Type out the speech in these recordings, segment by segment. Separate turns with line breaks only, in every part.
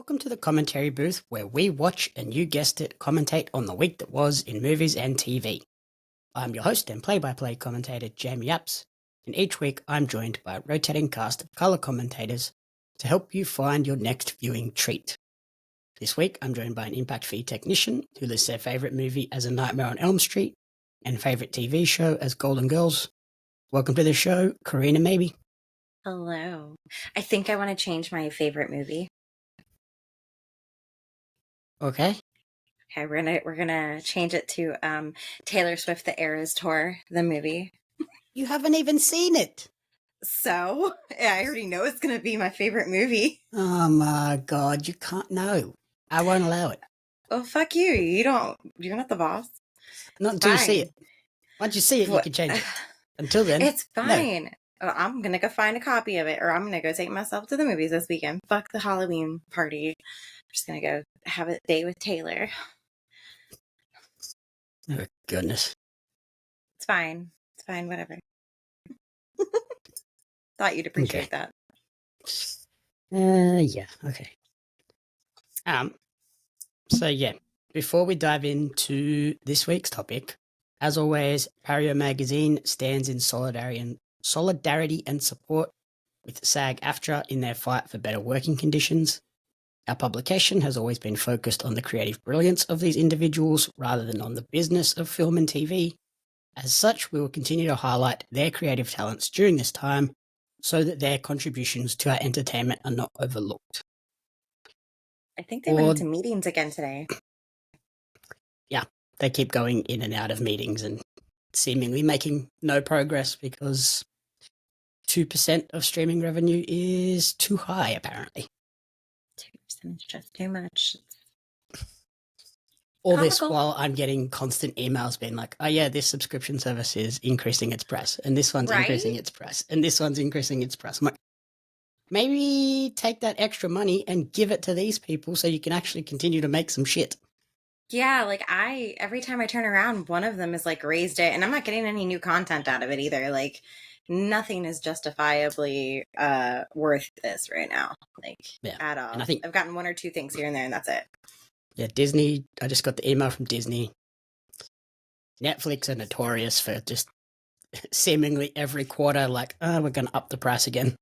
welcome to the commentary booth where we watch and you guessed it, commentate on the week that was in movies and TV. I'm your host and play-by-play commentator Jamie Apps, and each week I'm joined by a rotating cast of colour commentators to help you find your next viewing treat. This week I'm joined by an impact fee technician who lists their favourite movie as A Nightmare on Elm Street and favourite TV show as Golden Girls. Welcome to the show, Corrina Mabey.
Hello. I think I want to change my favorite movie.
Okay.
Okay, we're gonna change it to Taylor Swift: The Eras Tour, the movie.
You haven't even seen it.
So I already know it's gonna be my favorite movie.
Oh my god, you can't know. I won't allow it.
Well, fuck you. You're not the boss.
Not until you see it. Once you see it, you can change it. Until then,
it's fine.
No.
Oh, I'm gonna go find a copy of it, or I'm gonna go take myself to the movies this weekend. Fuck the Halloween party. I'm just gonna go have a day with Taylor.
Oh goodness.
It's fine. It's fine. Whatever. Thought you'd appreciate that.
Yeah. Okay. So yeah, before we dive into this week's topic, as always, Pario magazine stands in solidarity and support with SAG-AFTRA in their fight for better working conditions. Our publication has always been focused on the creative brilliance of these individuals rather than on the business of film and TV. As such, we will continue to highlight their creative talents during this time so that their contributions to our entertainment are not overlooked.
I think they went into meetings again today.
Yeah, they keep going in and out of meetings and seemingly making no progress because 2% of streaming revenue is too high, apparently.
2% is just too much.
All this while I'm getting constant emails being like, oh yeah, this subscription service is increasing its price, and this one's increasing its price, and this one's increasing its price. I'm like, maybe take that extra money and give it to these people so you can actually continue to make some shit.
Yeah, like every time I turn around, one of them is like raised it, and I'm not getting any new content out of it either. Like, nothing is justifiably worth this right now, at all. And I've gotten one or two things here and there, and that's it.
Yeah, Disney, I just got the email from Disney. Netflix are notorious for just seemingly every quarter, like, oh, we're going to up the price again.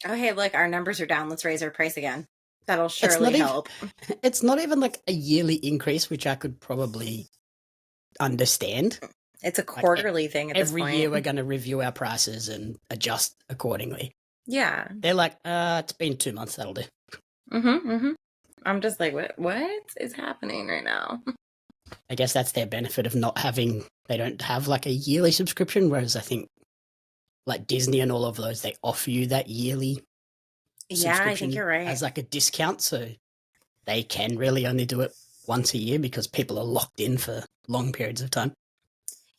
Oh, hey, look, our numbers are down. Let's raise our price again. That'll surely help.
It's not even like a yearly increase, which I could probably understand.
It's a quarterly thing at this point.
Every year we're going to review our prices and adjust accordingly.
Yeah.
They're like, it's been 2 months, that'll do.
I'm just like, what is happening right now?
I guess that's their benefit of they don't have like a yearly subscription, whereas I think like Disney and all of those, they offer you that yearly subscription.
I think you're right.
As like a discount, so they can really only do it once a year because people are locked in for long periods of time.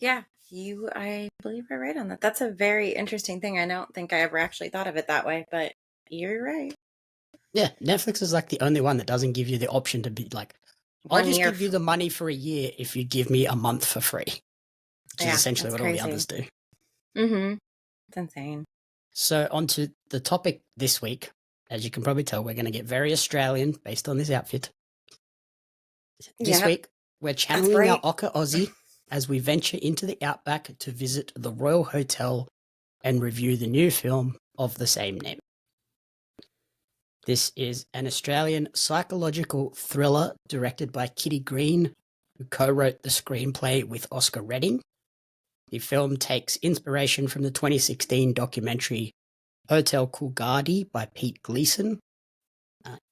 Yeah, I believe are right on that. That's a very interesting thing. I don't think I ever actually thought of it that way, but you're right.
Yeah, Netflix is like the only one that doesn't give you the option to be like, I'll just give you the money for a year if you give me a month for free. Which is essentially what all the others do.
It's insane.
So on to the topic this week. As you can probably tell, we're going to get very Australian based on this outfit. This week, we're channeling our ocker Aussie as we venture into the outback to visit the Royal Hotel and review the new film of the same name. This is an Australian psychological thriller directed by Kitty Green, who co-wrote the screenplay with Oscar Redding. The film takes inspiration from the 2016 documentary Hotel Coolgardie by Pete Gleeson.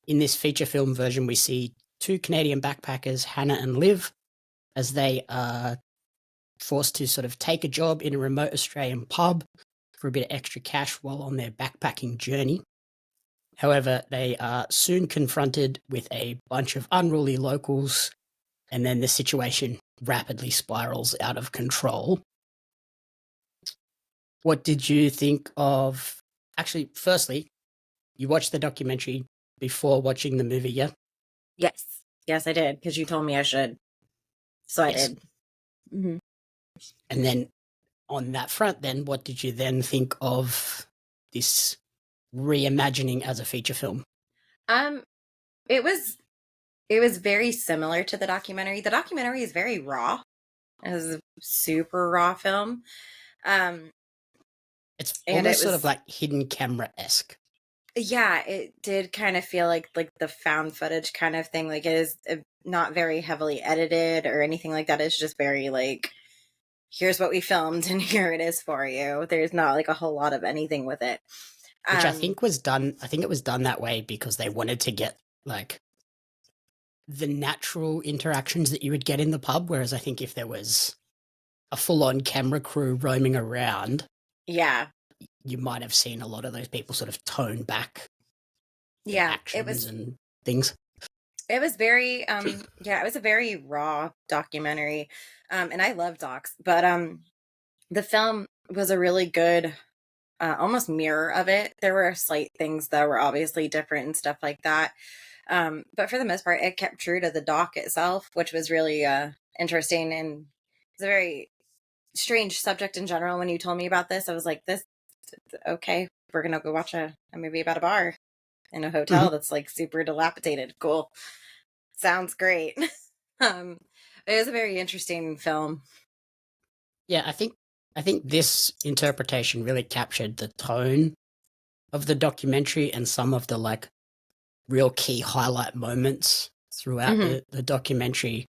In this feature film version, we see two Canadian backpackers, Hanna and Liv, as they are forced to sort of take a job in a remote Australian pub for a bit of extra cash while on their backpacking journey. However, they are soon confronted with a bunch of unruly locals, and then the situation rapidly spirals out of control. What did you think of... Actually, firstly, you watched the documentary before watching the movie, yeah?
Yes. Yes, I did, because you told me I should. So I did.
Mm-hmm. And then on that front, then, what did you then think of this reimagining as a feature film?
it was very similar to the documentary. The documentary is very raw. It was a super raw film.
It's
And it
almost sort of
was,
like hidden camera-esque.
yeah, it did kind of feel like the found footage kind of thing. Like it is not very heavily edited or anything like that. It's just very like, here's what we filmed and here it is for you. There's not like a whole lot of anything with it.
Which I
Um,
think was done. I think it was done that way because they wanted to get like the natural interactions that you would get in the pub. Whereas I think if there was a full-on camera crew roaming around,
yeah,
you might have seen a lot of those people sort of tone back their
yeah,
actions and things.
it was very, yeah, it was a very raw documentary. And I love docs, but, the film was a really good, almost mirror of it. There were slight things that were obviously different and stuff like that. But for the most part, it kept true to the doc itself, which was really, interesting. And it's a very strange subject in general. When you told me about this, I was like, this, okay, we're gonna go watch a movie about a bar in a hotel
Mhm.
that's like super dilapidated. Cool. Sounds great. um, it was a very interesting film.
Yeah, I think this interpretation really captured the tone of the documentary and some of the like real key highlight moments throughout
Hmm.
the documentary,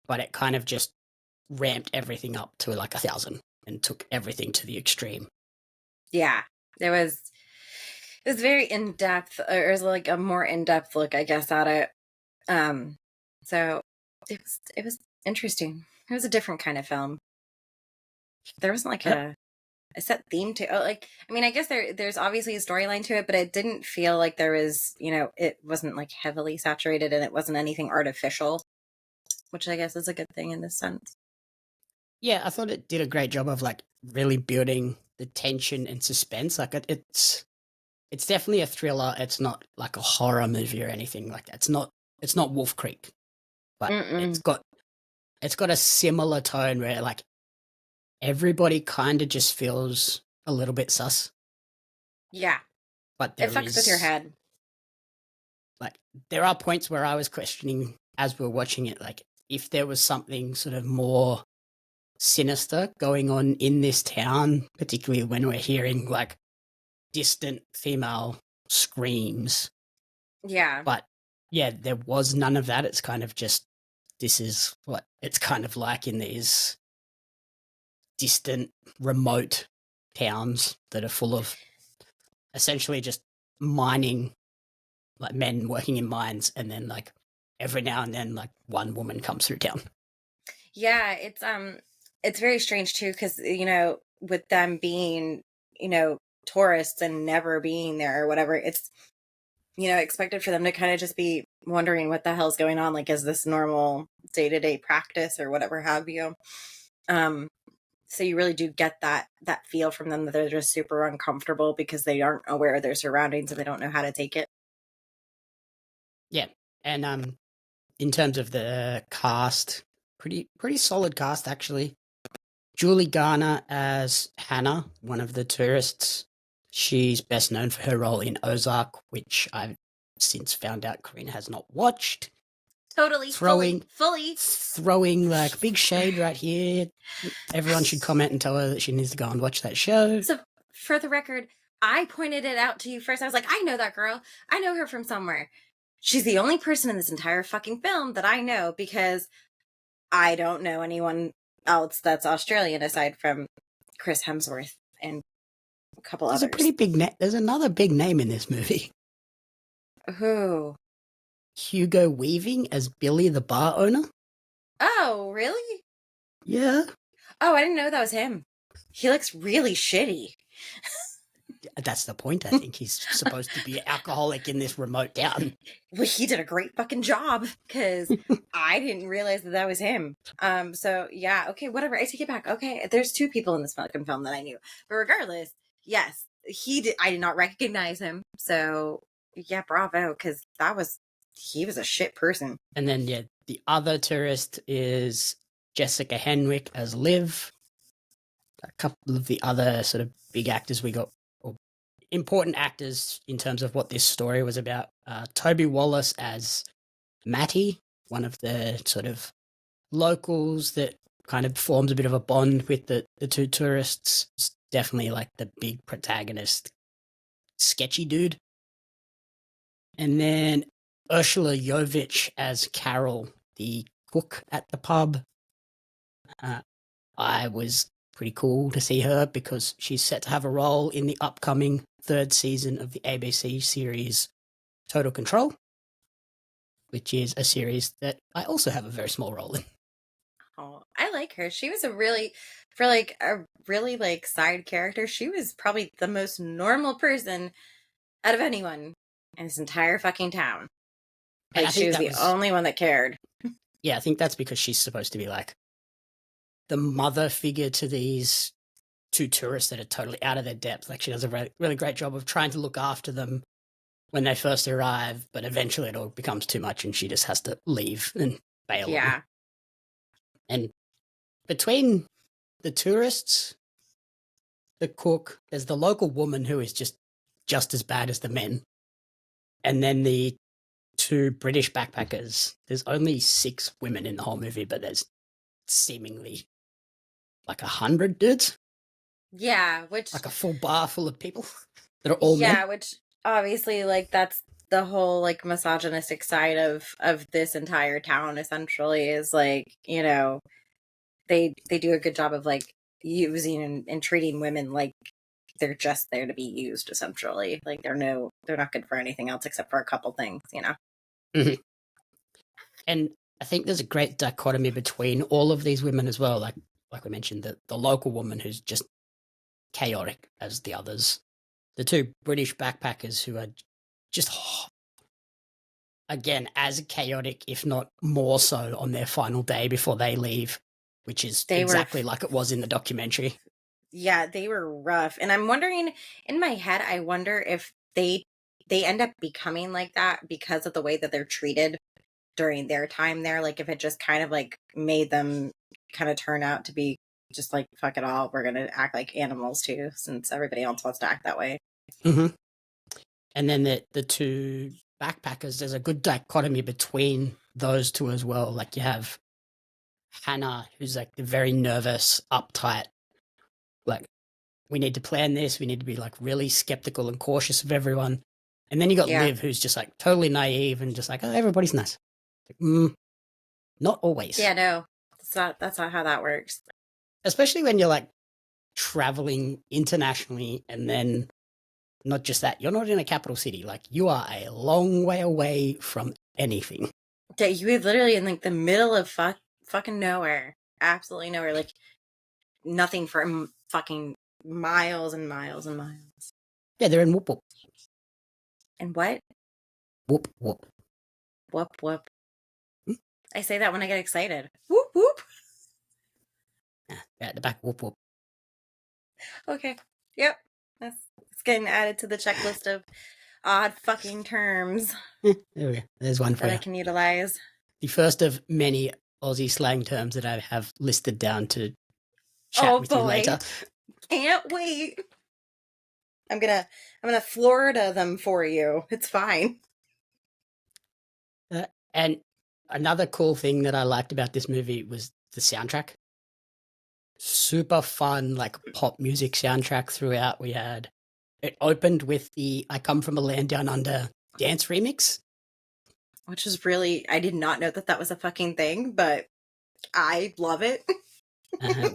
but it kind of just ramped everything up to like 1,000 and took everything to the extreme.
Yeah, there was. It was very in depth, or it was like a more in depth look, I guess, at it. Um, so it was interesting. It was a different kind of film. There wasn't like
Yep.
a set theme to. Oh, like I mean, I guess there's obviously a storyline to it, but it didn't feel like there was. It wasn't like heavily saturated, and it wasn't anything artificial, which I guess is a good thing in this sense.
Yeah, I thought it did a great job of like really building the tension and suspense. Like it's definitely a thriller. It's not like a horror movie or anything like that. It's not Wolf Creek, but
Mm-mm.
it's got a similar tone where like everybody kind of just feels a little bit sus,
Yeah,
but
it fucks with your head.
like there are points where I was questioning as we were watching it, like if there was something sort of more sinister going on in this town, particularly when we're hearing like distant female screams.
Yeah.
But yeah, there was none of that. It's kind of just this is what it's kind of like in these distant, remote towns that are full of essentially just mining, like men working in mines, and then like every now and then, like one woman comes through town.
Yeah, it's very strange too cuz with them being, tourists and never being there or whatever, it's expected for them to kind of just be wondering what the hell's going on, like is this normal day-to-day practice or whatever have you. Um so you really do get that feel from them that they're just super uncomfortable because they aren't aware of their surroundings and they don't know how to take it.
Yeah, and in terms of the cast, pretty solid cast actually. Julie Garner as Hannah, one of the tourists. She's best known for her role in Ozark, which I've since found out Corrina has not watched.
Totally,
Throwing,
fully.
throwing like big shade right here. Everyone should comment and tell her that she needs to go and watch that show.
So, for the record, I pointed it out to you first. I was like, I know that girl. I know her from somewhere. She's the only person in this entire fucking film that I know because I don't know anyone else that's Australian aside from Chris Hemsworth and a couple
There's a
others.
pretty big name. There's another big name in this movie.
Who?
Hugo Weaving as Billy the bar owner.
Oh, really?
Yeah.
Oh, I didn't know that was him. He looks really shitty.
That's the point, I think. He's supposed to be alcoholic in this remote town.
Well, he did a great fucking job because I didn't realize that was him. So yeah, okay, whatever. I take it back. Okay, there's two people in this fucking film that I knew, but regardless, yes, he did. I did not recognize him. So yeah, bravo, because he was a shit person.
And then, yeah, the other tourist is Jessica Henwick as Liv. A couple of the other sort of big actors we got, or important actors in terms of what this story was about. Toby Wallace as Matty, one of the sort of locals that kind of forms a bit of a bond with the two tourists. It's definitely like the big protagonist, sketchy dude. And then Ursula Jovich as Carol, the cook at the pub. I was pretty cool to see her because she's set to have a role in the upcoming third season of the ABC series Total Control, which is a series that I also have a very small role in.
Oh, I like her. She was a really like side character. She was probably the most normal person out of anyone in this entire fucking town. Like she was the only one that cared.
Yeah, I think that's because she's supposed to be like the mother figure to these two tourists that are totally out of their depth. Like she does a really, really great job of trying to look after them when they first arrive, but eventually it all becomes too much and she just has to leave and bail.
Yeah.
And between the tourists, the cook, there's the local woman who is just as bad as the men. And then the two British backpackers. There's only 6 women in the whole movie, but there's seemingly like 100 dudes.
Yeah, which
like a full bar full of people that are all men.
Yeah, which obviously like that's the whole like misogynistic side of this entire town essentially is like, you know, they do a good job of like using and treating women like they're just there to be used essentially. Like they're not good for anything else except for a couple things, you know.
Mm-hmm. And I think there's a great dichotomy between all of these women as well. Like we mentioned, the local woman who's just chaotic as the others. The two British backpackers who are just, again, as chaotic, if not more so, on their final day before they leave, which is exactly like it was in the documentary.
Yeah, they were rough. And I'm wondering, in my head, I wonder if they end up becoming like that because of the way that they're treated during their time there. Like if it just kind of like made them kind of turn out to be just like, fuck it all, we're going to act like animals too, since everybody else wants to act that way.
Mm-hmm. And then the two backpackers, there's a good dichotomy between those two as well. Like you have Hanna, who's like the very nervous, uptight, like, we need to plan this, we need to be like really skeptical and cautious of everyone. And then you got Liv, who's just like totally naive and just like, oh, everybody's nice. Like, not always.
Yeah, no, that's not how that works.
Especially when you're like traveling internationally, and then not just that, you're not in a capital city. Like you are a long way away from anything.
Yeah, you are literally in like the middle of fucking nowhere, absolutely nowhere. Like nothing for fucking miles and miles and miles.
Yeah, they're in Whoop Whoop.
And what?
Whoop Whoop.
Whoop Whoop. I say that when I get excited. Whoop Whoop.
Yeah, at the back, Whoop Whoop.
Okay. Yep. It's getting added to the checklist of odd fucking terms.
There we go. There's one for
that
you.
I can utilize.
The first of many Aussie slang terms that I have listed down to chat with you later.
Can't wait. I'm gonna Florida them for you. It's fine.
And another cool thing that I liked about this movie was the soundtrack. Super fun, like pop music soundtrack throughout. It opened with the I Come From a Land Down Under dance remix.
Which is really, I did not know that was a fucking thing, but I love it.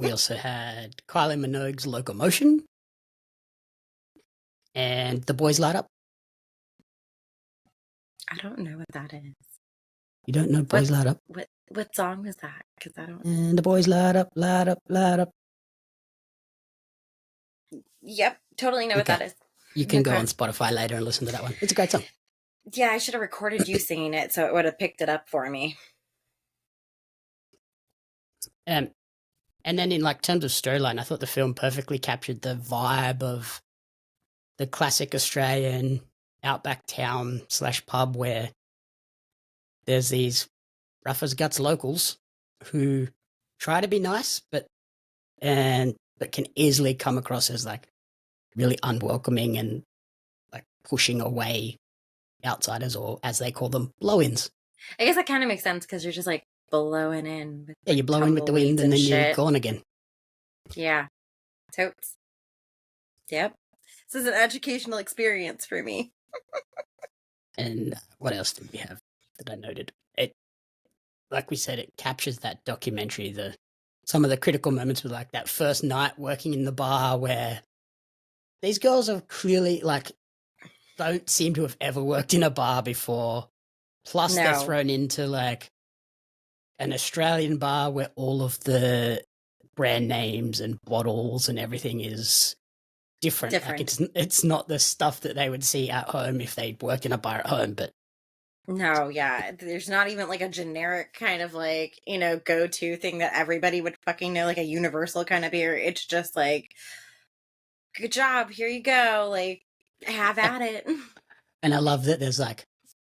We also had Kylie Minogue's Locomotion and The Boys Light Up.
I don't know what that is.
You don't know Boys Light Up?
What song was that? Because I don't.
And the boys light up, light up, light up.
Yep, totally know what that is.
You can go on Spotify later and listen to that one. It's a great song.
Yeah, I should have recorded you singing it so it would have picked it up for me.
And then in like terms of storyline, I thought the film perfectly captured the vibe of the classic Australian outback town / pub where there's these rough as guts locals who try to be nice, but can easily come across as like really unwelcoming and like pushing away outsiders, or as they call them, blow-ins.
I guess that kind of makes sense because you're just like blowing in. With,
Yeah, you blow in with the wind and then you're gone again.
Yeah. Totes. Yep. This is an educational experience for me.
And what else did we have that I noted? It, like we said, it captures that documentary, some of the critical moments with like that first night working in the bar where these girls are clearly like don't seem to have ever worked in a bar before. Plus they're thrown into like an Australian bar where all of the brand names and bottles and everything is different. Like it's not the stuff that they would see at home if they work in a bar at home, but
no, yeah. There's not even like a generic kind of like, go-to thing that everybody would fucking know, like a universal kind of beer. It's just like, good job, here you go, like, have at it.
And I love that there's like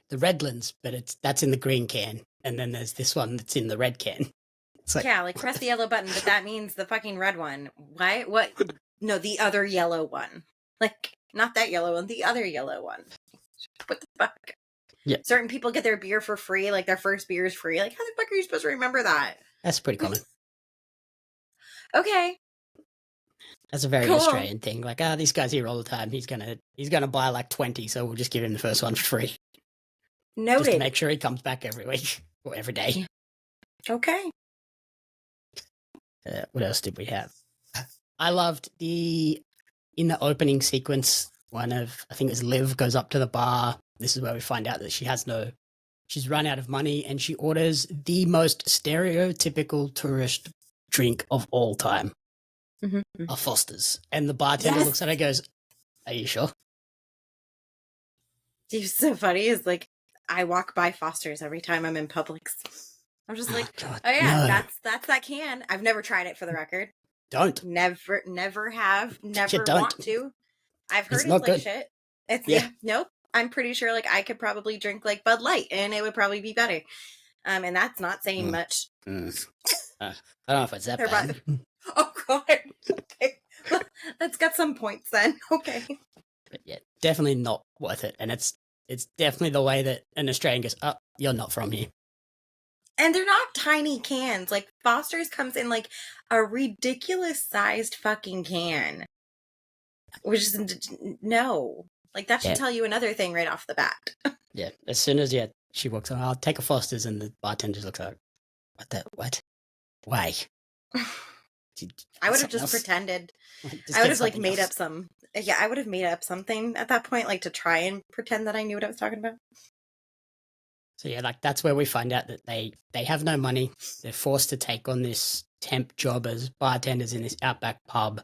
the Redlands, but that's in the green can, and then there's this one that's in the red can. It's like,
yeah, like press the yellow button, but that means the fucking red one. Why? What? No, the other yellow one. Like, not that yellow one, the other yellow one. What the fuck?
Yeah.
Certain people get their beer for free, like their first beer is free. Like, how the fuck are you supposed to remember that?
That's pretty common.
Okay.
That's a very Australian thing. Like, this guy's here all the time. He's gonna buy like 20, so we'll just give him the first one for free.
Noted.
Just to make sure he comes back every week or every day.
Okay.
What else did we have? I loved in the opening sequence, I think it was Liv goes up to the bar. This is where we find out that she's run out of money and she orders the most stereotypical tourist drink of all time.
Mm-hmm.
A Foster's. And the bartender looks at her and goes, "Are you sure?"
It's so funny. Is like, I walk by Foster's every time I'm in Publix. I'm just like,
God,
oh yeah,
no.
that's that can. I've never tried it, for the record.
Don't.
Never have. Never
don't.
Want to. I've heard
It's
it's
not
like
good.
Shit. It's nope. I'm pretty sure like I could probably drink like Bud Light and it would probably be better. And that's not saying much.
I don't know if it's that bad.
Oh god. Okay. Well, that's got some points then. Okay.
But yeah, definitely not worth it. And it's definitely the way that an Australian goes, "Oh, you're not from here."
And they're not tiny cans. Like, Foster's comes in, like, a ridiculous sized fucking can. Which is, no. Like, that should tell you another thing right off the bat.
Yeah, as soon as she walks on, "I'll take a Foster's," and the bartender looks like, what? Why?
I would have just pretended. I would have, like, made up some. Yeah, I would have made up something at that point, like, to try and pretend that I knew what I was talking about.
So yeah, like that's where we find out that they have no money. They're forced to take on this temp job as bartenders in this outback pub.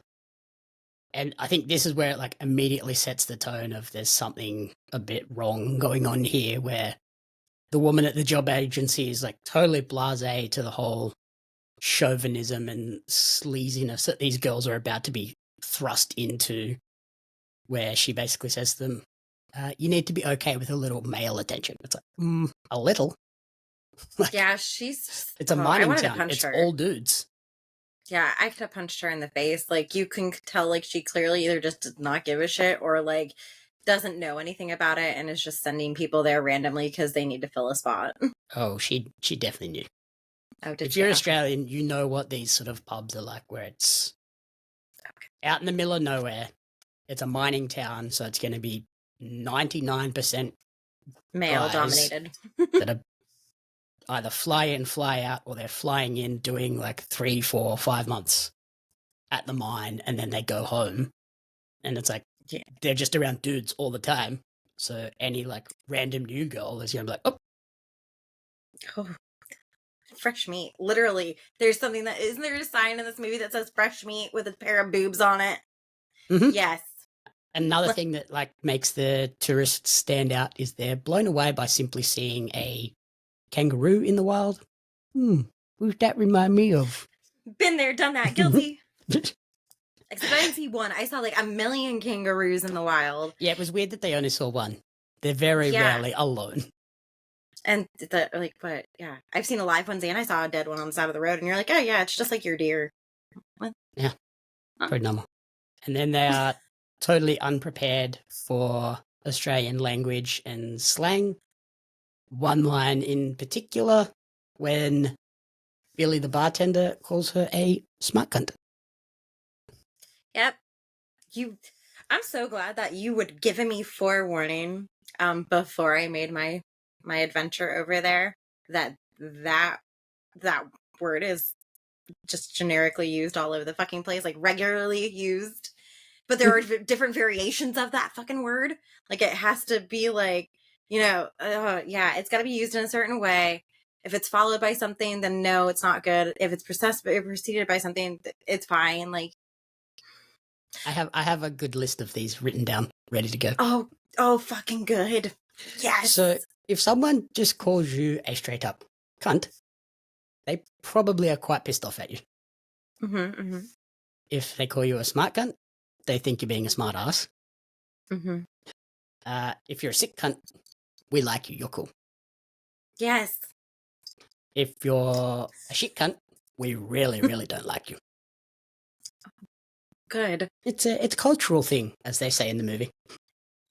And I think this is where it like immediately sets the tone of there's something a bit wrong going on here, where the woman at the job agency is like totally blasé to the whole chauvinism and sleaziness that these girls are about to be thrust into, where she basically says to them, "You need to be okay with a little male attention." It's like, a little? Like, yeah,
it's
a mining town. It's all dudes.
Yeah, I could have punched her in the face. Like, you can tell, like, she clearly either just does not give a shit or, like, doesn't know anything about it and is just sending people there randomly because they need to fill a spot.
Oh, she definitely knew.
Oh,
if you're Australian, you know what these sort of pubs are like, where it's out in the middle of nowhere. It's a mining town, so it's going to be 99%
male dominated.
that are either fly in, fly out, or they're flying in doing like 3, 4, 5 months at the mine, and then they go home. And it's like, they're just around dudes all the time. So any like random new girl is going to be like,
oh, fresh meat. Literally, there's something that, isn't there a sign in this movie that says fresh meat with a pair of boobs on it?
Mm-hmm.
Yes.
Another thing that like makes the tourists stand out is they're blown away by simply seeing a kangaroo in the wild. Who's that remind me of?
Been there, done that. Guilty. Except I didn't see one. I saw like a million kangaroos in the wild.
Yeah, it was weird that they only saw one. They're very rarely alone.
And I've seen a live one, and I saw a dead one on the side of the road, and you're like, oh yeah, it's just like your deer. What?
Yeah, pretty normal. And then they are totally unprepared for Australian language and slang. One line in particular when Billy the bartender calls her a smart cunt.
Yep. I'm so glad that you would given me forewarning before I made my adventure over there that word is just generically used all over the fucking place, like regularly used. But there are different variations of that fucking word. Like it has to be like, yeah, it's got to be used in a certain way. If it's followed by something, then no, it's not good. If it's preceded by something, it's fine. Like,
I have a good list of these written down, ready to go.
oh, fucking good. Yes.
So if someone just calls you a straight up cunt, they probably are quite pissed off at you.
Mm-hmm, mm-hmm.
If they call you a smart cunt, they think you're being a smart ass.
Mm-hmm.
If you're a sick cunt, we like you. You're cool.
Yes.
If you're a shit cunt, we really, really don't like you.
Good.
It's a cultural thing, as they say in the movie.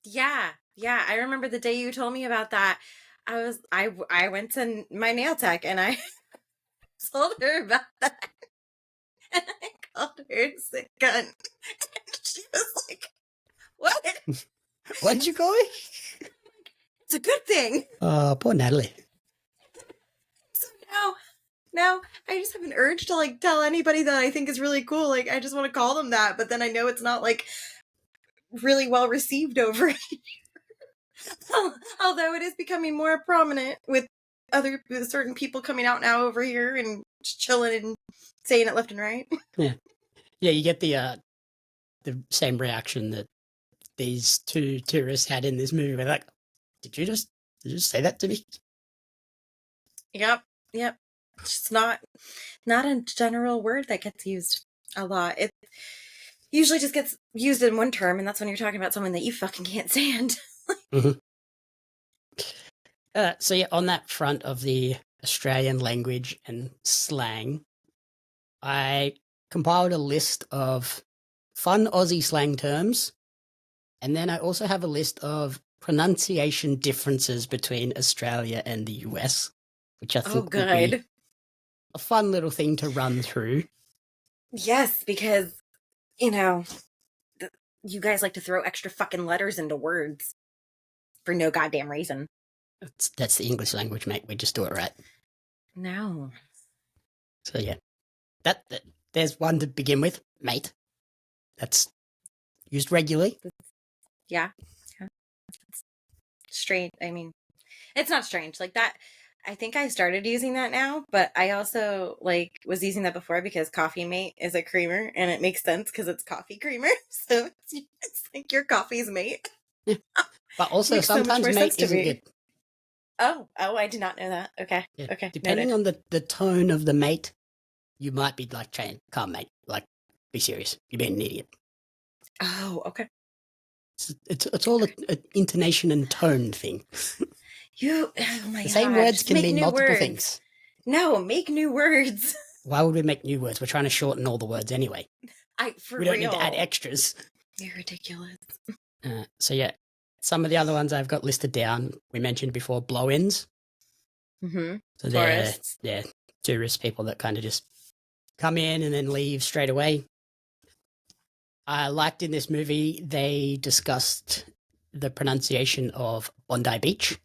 Yeah. I remember the day you told me about that. I went to my nail tech and I told her about that. And I called her a sick cunt. And she was like, what?
What did you call me?
It's a good thing.
Poor Natalie.
So now I just have an urge to like tell anybody that I think is really cool. Like I just want to call them that, but then I know it's not like really well received over here. Although it is becoming more prominent with certain people coming out now over here and just chilling and saying it left and right.
Yeah, you get the same reaction that these two tourists had in this movie. They're like, did you just say that to me?
Yep. It's not a general word that gets used a lot. It usually just gets used in one term, and that's when you're talking about someone that you fucking can't stand.
Mm-hmm. So yeah, on that front of the Australian language and slang, I compiled a list of fun Aussie slang terms, and then I also have a list of pronunciation differences between Australia and the US, which I think would be a fun little thing to run through.
Yes, because, you guys like to throw extra fucking letters into words for no goddamn reason.
That's the English language, mate. We just do it right.
No.
So yeah, that there's one to begin with, mate. That's used regularly.
Yeah. It's strange. I mean, it's not strange. Like that, I think I started using that now, but I also was using that before because coffee mate is a creamer and it makes sense because it's coffee creamer. So it's like your coffee's mate.
Yeah. But also sometimes
so
mate isn't good.
Oh, I did not know that. Okay.
Yeah.
Okay.
Depending on the tone of the mate, you might be like saying, "Come, mate, like be serious. You're being an idiot."
Oh, okay.
It's all an intonation and tone thing.
Oh my
the same words can mean multiple things.
No, make new words.
Why would we make new words? We're trying to shorten all the words anyway. We don't need to add extras.
You're ridiculous.
So yeah, some of the other ones I've got listed down. We mentioned before blow-ins.
Mm-hmm.
So they're tourist people that kind of just come in and then leave straight away. I liked in this movie they discussed the pronunciation of Bondi Beach.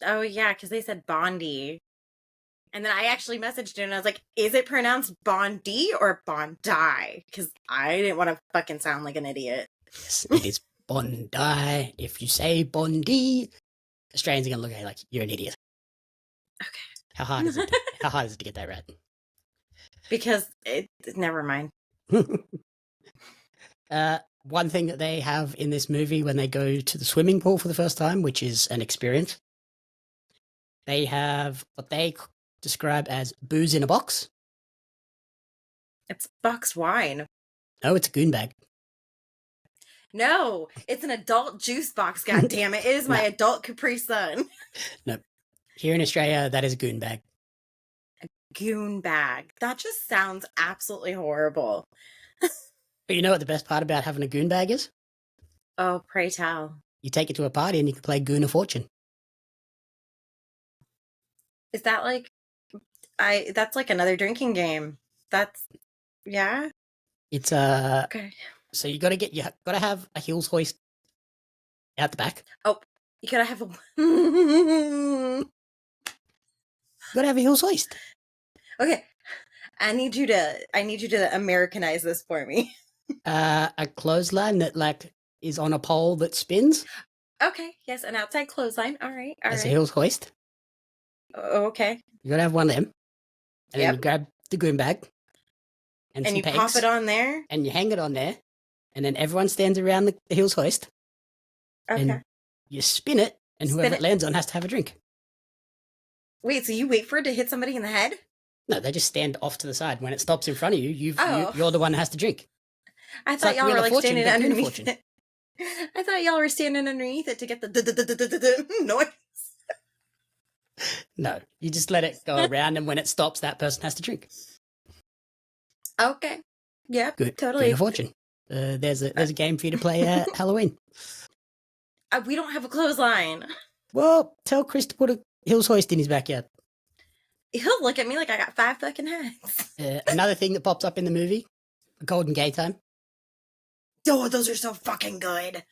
Oh yeah, because they said Bondi. And then I actually messaged him and I was like, is it pronounced Bondi or Bondi? Because I didn't want to fucking sound like an idiot.
Yes, it is Bondi. If you say Bondi, Australians are going to look at you like, you're an idiot.
Okay.
How hard is it to get that right?
Because never mind.
One thing that they have in this movie when they go to the swimming pool for the first time, which is an experience, they have what they describe as booze in a box.
It's boxed wine.
No, it's a goon bag.
No, it's an adult juice box, god damn it. It is my adult Capri Sun.
No. Here in Australia, that is a goon bag.
A goon bag. That just sounds absolutely horrible.
But you know what the best part about having a goon bag is?
Oh, pray tell.
You take it to a party and you can play Goon of Fortune.
Is that like that's like another drinking game. That's yeah.
It's
Okay.
so you gotta have a heels hoist out the back.
Oh, you gotta have a
You gotta have a heels hoist.
Okay. I need you to Americanize this for me.
A clothesline that like is on a pole that spins.
Okay, yes, an outside clothesline. All right, all
That's a
right.
heels hoist.
Okay.
You gotta have one of them. And then you
Yep.
grab the goon bag and
And
some
you
pegs,
pop it on there.
and you hang it on there, and then everyone stands around the heels hoist,
Okay.
and you spin it, and
Spin
whoever
it.
it lands on has to have a drink.
Wait, so you wait for it to hit somebody in the head?
No, they just stand off to the side. When it stops in front of you,
Oh.
you're the one that has to drink.
I
It's
thought
like
y'all
Wheel
were
of
like
Fortune,
standing
but Goon of
underneath
Fortune.
it. I thought y'all were standing underneath it to get the noise.
No, you just let it go around, and when it stops, that person has to drink.
Okay. Yep.
Goon
Totally.
of Fortune. There's a game for you to play at Halloween.
We don't have a clothesline.
Well, tell Chris to put a heels hoist in his backyard.
He'll look at me like I got 5 fucking heads.
Another thing that pops up in the movie, Golden Gay Time.
Oh, those are so fucking good.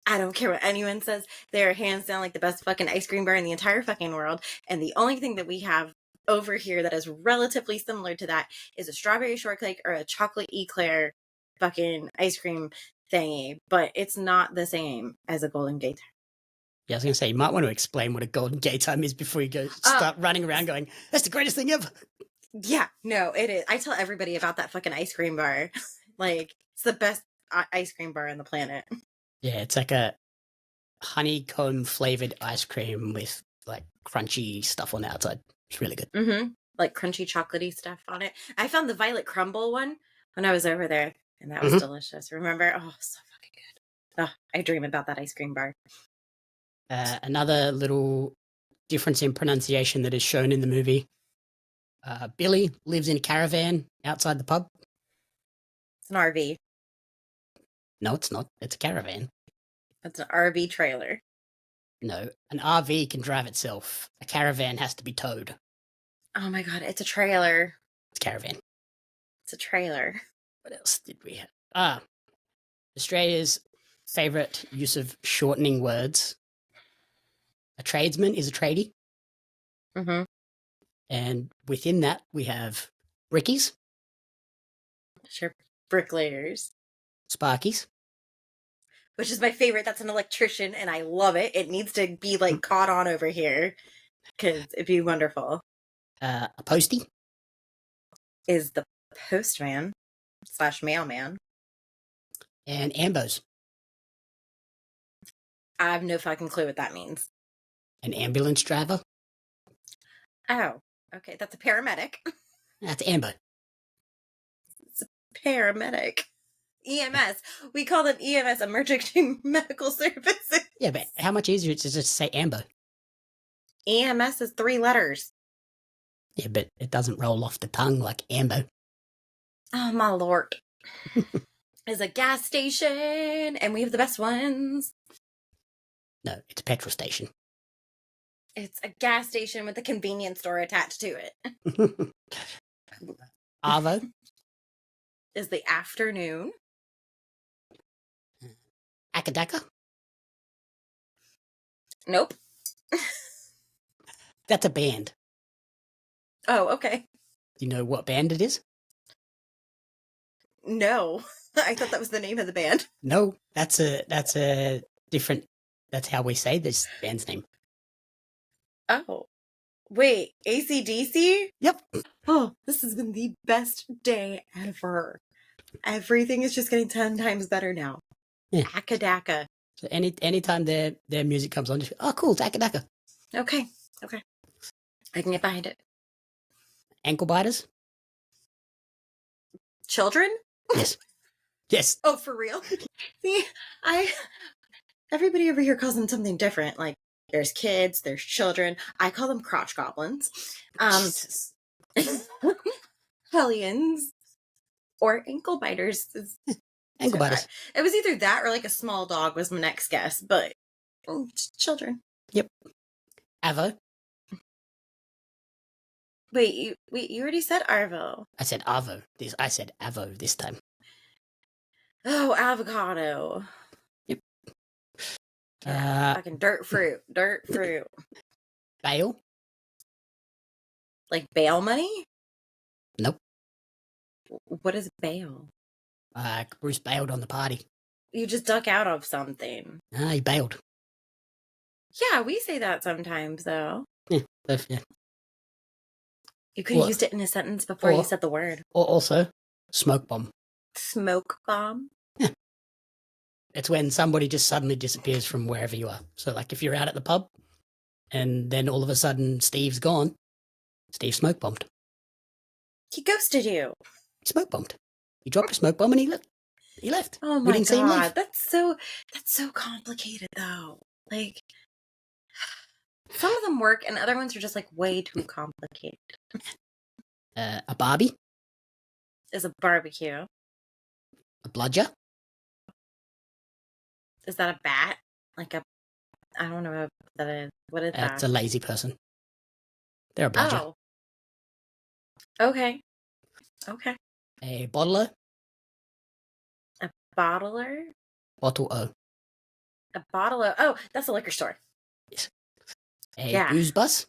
I don't care what anyone says. They're hands down like the best fucking ice cream bar in the entire fucking world. And the only thing that we have over here that is relatively similar to that is a strawberry shortcake or a chocolate eclair fucking ice cream thingy. But it's not the same as a Golden Gate.
Yeah, I was going to say, you might want to explain what a Golden Gay Time is before you go start running around going, that's the greatest thing ever.
Yeah, no, it is. I tell everybody about that fucking ice cream bar. Like, it's the best ice cream bar on the planet.
Yeah, it's like a honeycomb flavored ice cream with like crunchy stuff on the outside. It's really good.
Mm-hmm. Like crunchy chocolatey stuff on it. I found the violet crumble one when I was over there, and that was delicious. Remember? Oh, so fucking good. Oh, I dream about that ice cream bar.
Another little difference in pronunciation that is shown in the movie. Billy lives in a caravan outside the pub.
It's an RV.
No, it's not. It's a caravan.
It's an RV trailer.
No, an RV can drive itself. A caravan has to be towed.
Oh my god, it's a trailer.
It's a caravan.
It's a trailer.
What else did we have? Australia's favourite use of shortening words. A tradesman is a tradie.
Mm-hmm.
And within that, we have brickies.
Sure. Bricklayers.
Sparkies.
Which is my favorite. That's an electrician, and I love it. It needs to be, like, caught on over here. Because it'd be wonderful.
A postie.
Is the postman / mailman.
And ambos.
I have no fucking clue what that means.
An ambulance driver.
Oh, okay. That's a paramedic.
That's ambo.
It's a paramedic. EMS. We call them EMS, emergency medical services.
Yeah, but how much easier is it to just say ambo?
EMS is 3 letters.
Yeah, but it doesn't roll off the tongue like ambo.
Oh, my lord. It's a gas station, and we have the best ones.
No, it's a petrol station.
It's a gas station with a convenience store attached to it.
Arvo.
Is the afternoon.
Akadaka.
Nope.
That's a band.
Oh, okay.
Do you know what band it is?
No. I thought that was the name of the band.
No, that's a different. That's how we say this band's name.
Oh. Wait, AC/DC?
Yep.
Oh, this has been the best day ever. Everything is just getting 10 times better now.
Yeah.
Akadaka.
So anytime their music comes on, just oh cool, it's Akadaka.
Okay. I can get behind it.
Ankle biters.
Children?
Yes.
Oh, for real? See, everybody over here calls them something different. Like, there's kids, there's children. I call them crotch goblins.
Jesus.
Hellions. Or ankle biters.
Ankle biters.
It was either that or like a small dog was my next guess, but children.
Yep. Avo.
Wait, you already said Arvo.
I said Avo. I said Avo this time.
Oh, avocado.
Yep.
Fucking dirt fruit.
Bail.
Like bail money?
Nope.
What is bail?
Bruce bailed on the party.
You just duck out of something.
He bailed.
Yeah, we say that sometimes, though.
Yeah.
You could have used it in a sentence before you said the word.
Or also, smoke bomb.
Smoke bomb?
Yeah. It's when somebody just suddenly disappears from wherever you are. So, like, if you're out at the pub, and then all of a sudden Steve's gone, Steve smoke bombed.
He ghosted you.
He smoke bombed. He dropped a smoke bomb and he left.
Oh my god, that's so complicated though. Like, some of them work and other ones are just like way too complicated.
A Barbie
is a barbecue.
A bludger.
Is that a bat? Like I don't know what that is. What is that?
It's a lazy person. They're a bludger.
Oh. Okay.
A bottler.
A bottler?
Bottle-o.
A bottle-o. Oh, that's a liquor store.
Yes. A booze bus.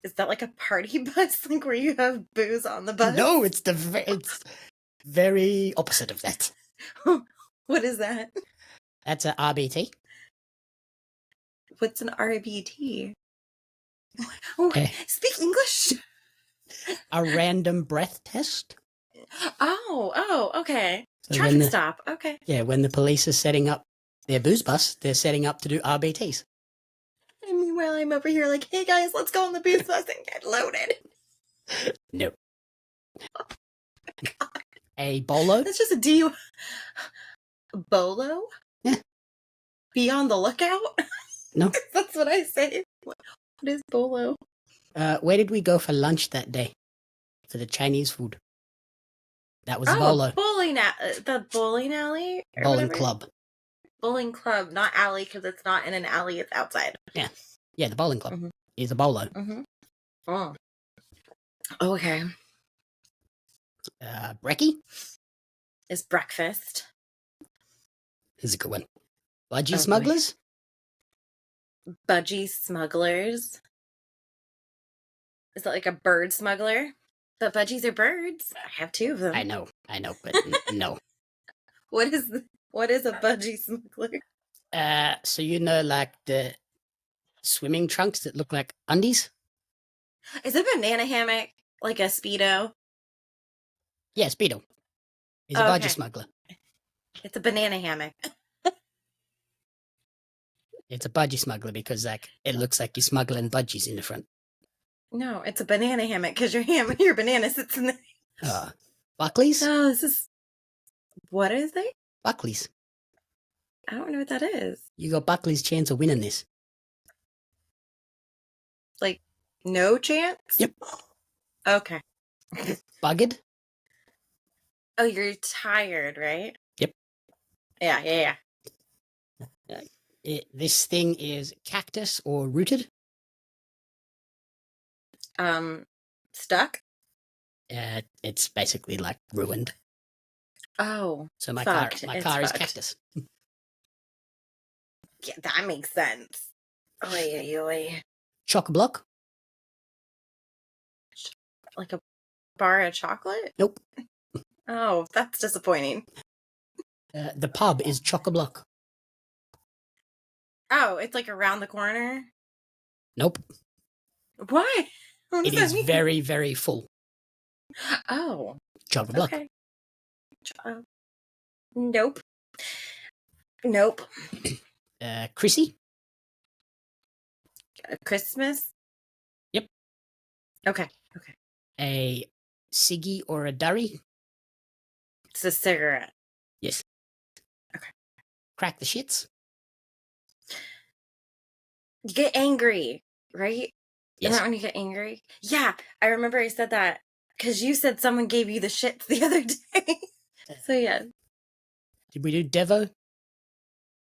Is that like a party bus? Like where you have booze on the bus?
No, it's very opposite of that.
What is that?
That's a RBT.
What's an RBT? Speak English.
A random breath test.
Oh, okay.
So
Traffic stop. Okay.
Yeah, when the police are setting up their booze bus, they're setting up to do RBTs.
And meanwhile, I'm over here like, hey guys, let's go on the booze bus and get loaded.
Nope.
Oh my God.
A bolo.
That's just a D. Bolo?
Yeah.
Be on the lookout?
No.
That's what I say. What is bolo?
Where did we go for lunch that day? For the Chinese food. That was a bolo.
The bowling alley?
Bowling club.
Bowling club, not alley, because it's not in an alley, it's outside.
Yeah. Yeah, the bowling club is a bolo.
Mm-hmm. Oh. Okay.
Brekkie?
Is breakfast.
This is a good one. Budgie smugglers?
Budgie smugglers. Is that like a bird smuggler? But budgies are birds. I have two of them.
I know, but no.
What is a budgie smuggler?
So you know, like the swimming trunks that look like undies?
Is a banana hammock like a Speedo?
Yeah, Speedo. He's a budgie smuggler.
It's a banana hammock.
It's a budgie smuggler because like it looks like you're smuggling budgies in the front.
No, it's a banana hammock because your banana sits in the...
Buckley's?
No, this is... What is it?
Buckley's.
I don't know what that is.
You got Buckley's chance of winning this.
Like, no chance?
Yep.
Okay.
Buggered?
Oh, you're tired, right?
Yep.
Yeah.
This thing is cactus or rooted?
Stuck?
It's basically like ruined.
Oh.
So my car is cactus.
Yeah, that makes sense. Oy.
Chock-a-block?
Like a bar of chocolate?
Nope.
Oh, that's disappointing.
The pub is chock-a-block.
Oh, it's like around the corner?
Nope.
Why?
It is very, very full.
Oh.
Chock-a-block.
Okay. Nope.
Chrissy?
Christmas?
Yep.
Okay.
A ciggy or a durry?
It's a cigarette.
Yes.
Okay.
Crack the shits?
You get angry, right?
Yes.
Isn't that when you get angry? Yeah, I remember I said that because you said someone gave you the shits the other day. So yeah.
Did we do Devo?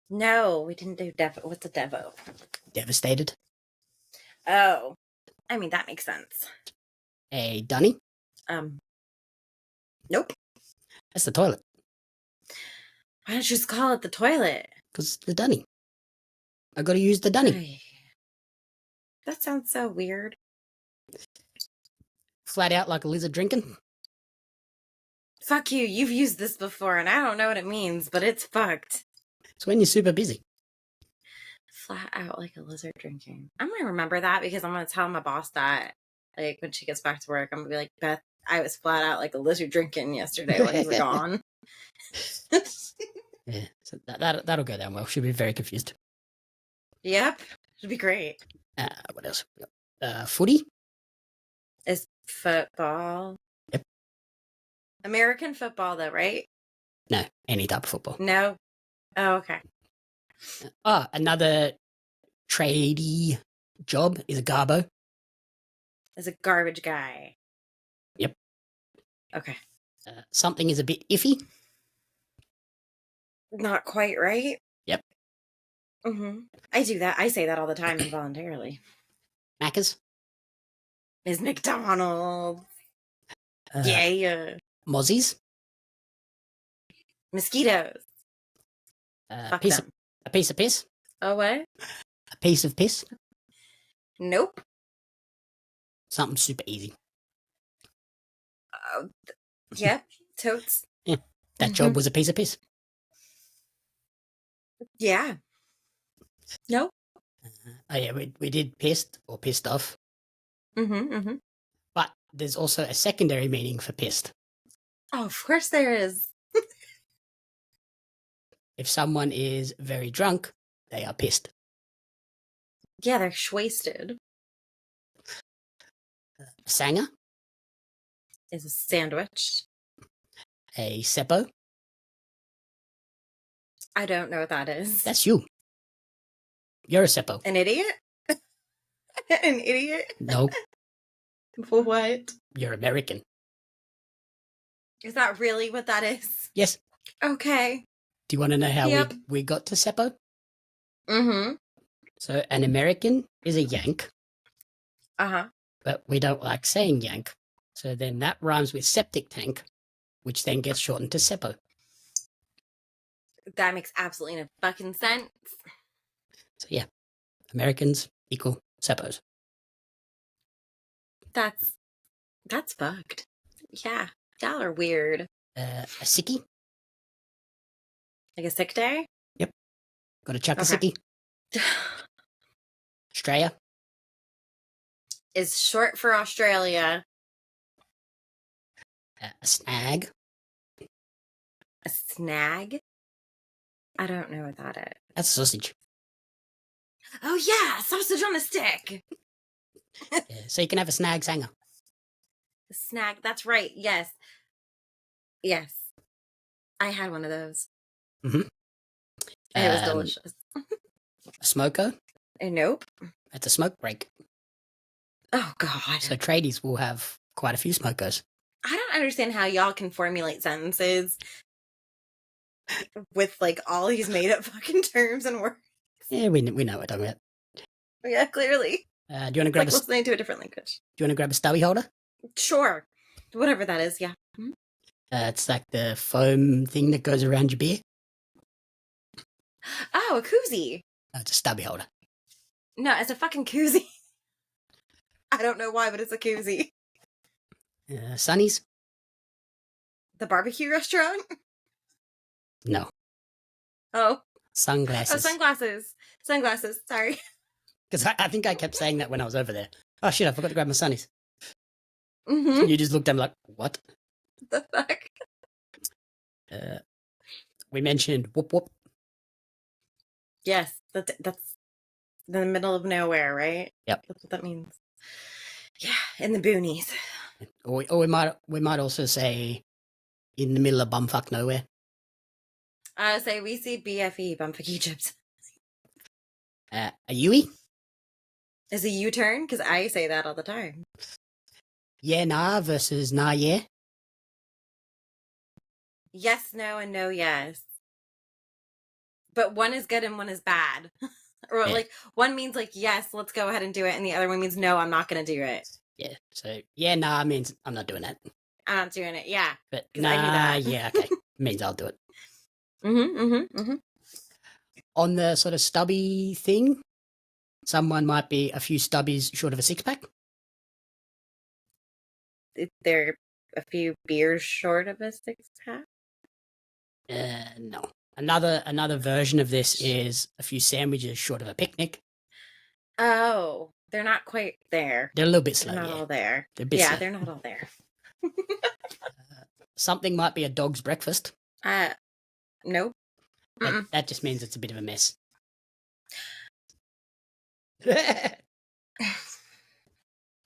No, we didn't do Devo. What's a Devo?
Devastated.
Oh, I mean that makes sense.
A dunny.
Nope.
That's the toilet.
Why don't you just call it the toilet?
Because the dunny. I got to use the dunny.
Ay. That sounds so weird.
Flat out like a lizard drinking.
Fuck you. You've used this before, and I don't know what it means, but it's fucked.
It's when you're super busy.
Flat out like a lizard drinking. I'm gonna remember that because I'm gonna tell my boss that, like, when she gets back to work, I'm gonna be like, Beth, I was flat out like a lizard drinking yesterday while you were gone.
Yeah, so that'll go down well. She'll be very confused.
Yep, it'd be great.
What else? Footy.
Is football?
Yep.
American football, though, right?
No, any type of football.
No. Oh, okay.
Another tradie job is a garbo.
Is a garbage guy.
Yep.
Okay.
Something is a bit iffy.
Not quite right.
Yep.
Mm-hmm. I do that. I say that all the time involuntarily.
Macca's.
Is McDonald's. Yeah.
Mozzies.
Mosquitoes. Fuck them.
A piece of piss.
Oh, what?
A piece of piss.
Nope.
Something super easy.
Yep. Totes.
Yeah. That job was a piece of piss.
Yeah. Nope.
Yeah, we did pissed or pissed off.
Mm-hmm. Mm-hmm.
But there's also a secondary meaning for pissed.
Oh, of course there is.
If someone is very drunk, they are pissed.
Yeah, they're shwasted.
A sanger.
Is a sandwich.
A seppo.
I don't know what that is.
That's you. You're a seppo.
An idiot? An idiot?
No.
What?
You're American.
Is that really what that is?
Yes.
Okay.
Do you want to know how
Yep.
we got to seppo?
Mm-hmm.
So an American is a yank,
Uh-huh.
but we don't like saying yank. So then that rhymes with septic tank, which then gets shortened to seppo.
That makes absolutely no fucking sense.
So yeah, Americans equal seppos.
That's fucked. Yeah. Y'all are weird.
A sickie.
Like a sick day?
Yep. Got to chuck a
Okay.
sickie. Australia.
Is short for Australia.
A snag.
A snag? I don't know what that is.
That's a sausage.
Oh yeah, sausage on a stick.
Yeah, so you can have a snag sanger.
A snag. That's right. Yes. Yes. I had one of those.
Mm-hmm.
And it was delicious.
A smoko.
Nope.
That's a smoke break.
Oh God.
So tradies will have quite a few smokos.
I don't understand how y'all can formulate sentences with like all these made up fucking terms and words.
Yeah, we know what we're talking about.
Yeah, clearly.
Do you want to grab
Like listening to a different language.
Do you want to grab a stubby holder?
Sure. Whatever that is, yeah. Mhm.
It's like the foam thing that goes around your beer.
Oh, a koozie.
No, it's a stubby holder.
No, it's a fucking koozie. I don't know why, but it's a koozie.
Sunnies?
The barbecue restaurant?
No.
Oh.
Sunglasses.
Oh, sunglasses. Sunglasses, sorry.
Because I think I kept saying that when I was over there. Oh shit, I forgot to grab my sunnies.
Mm-hmm.
You just looked at me like, what?
The fuck?
We mentioned whoop whoop.
Yes, that's the middle of nowhere, right?
Yep.
That's what that means. Yeah, in the boonies.
Or we might also say in the middle of bumfuck nowhere.
Say we see BFE, bumfuck Egypt.
A Yui?
Is a U-turn? Because I say that all the time.
Yeah, nah versus nah, yeah.
yes, no, and no, yes. But one is good and one is bad. Or
Yeah.
like one means like yes, let's go ahead and do it, and the other one means no, I'm not going to do it.
Yeah. So yeah, nah means I'm not doing that.
I'm not doing it. Yeah,
But
because I do
nah,
that.
yeah, okay. Means I'll do it.
Mm-hmm.
On the sort of stubby thing, someone might be a few stubbies short of a six pack.
They're a few beers short of a six pack.
No. Another version of this is a few sandwiches short of a picnic.
Oh, they're not quite there.
They're a little bit slow.
They're not all there.
They're a bit
Yeah,
slow.
they're not all there.
Something might be a dog's breakfast.
Nope.
That just means it's a bit of a mess.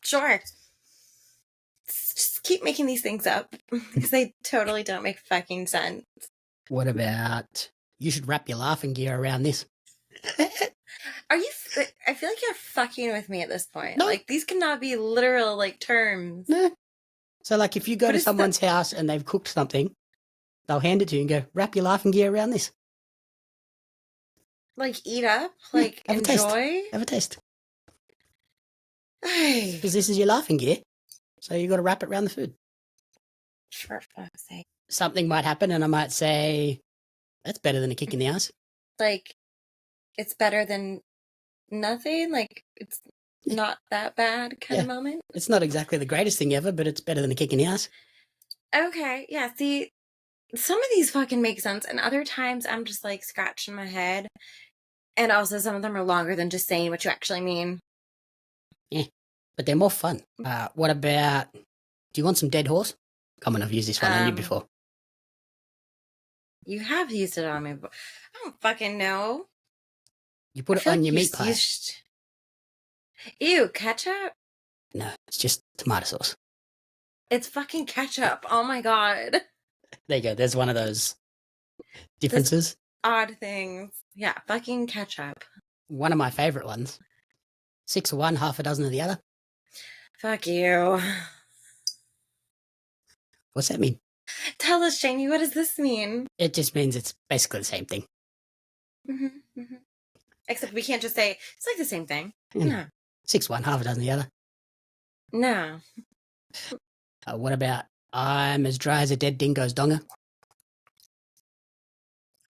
Sure. Just keep making these things up because they totally don't make fucking sense.
What about you should wrap your laughing gear around this?
Are you? I feel like you're fucking with me at this point.
No.
Like these cannot be literal like terms.
No. So like if you go
What
to
is
someone's house and they've cooked something, they'll hand it to you and go, wrap your laughing gear around this.
Like eat up? Like
have a taste.
enjoy?
Have a taste.
Ay,
Because this is your laughing gear. So you got to wrap it around the food.
for fuck's sake.
Something might happen and I might say, that's better than a kick in the ass.
Like it's better than nothing. Like it's not that bad kind of moment.
It's not exactly the greatest thing ever, but it's better than a kick in the ass.
Okay, yeah. See, some of these fucking make sense, and other times I'm just like scratching my head. And also, some of them are longer than just saying what you actually mean.
Yeah, but they're more fun. What about, do you want some dead horse? Come on, I've used this one on you before.
You have used it on me, but I don't fucking know.
You put it on your meat pie.
Ew, ketchup?
No, it's just tomato sauce.
It's fucking ketchup. Oh my god.
There you go. There's one of those differences.
Odd things. Yeah, fucking ketchup.
One of my favourite ones. 6 of one, half a dozen of the other.
Fuck you.
What's that mean?
Tell us, Jamie, what does this mean?
It just means it's basically the same thing.
Mm-hmm. Except we can't just say, it's like the same thing.
Yeah.
No.
6 of one, half a dozen of the other.
No.
What about, I'm as dry as a dead dingo's donger?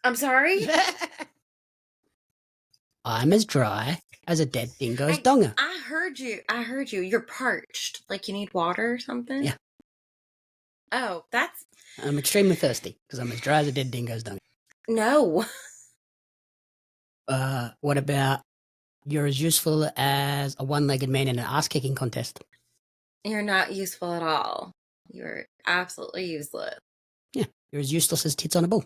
I'm sorry?
I'm as dry as a dead dingo's donger.
I heard you. You're parched. Like you need water or something?
Yeah.
Oh, that's...
I'm extremely thirsty because I'm as dry as a dead dingo's donger.
No.
What about, you're as useful as a one-legged man in an ass-kicking contest?
You're not useful at all. You're absolutely useless.
Yeah, you're as useless as tits on a bull.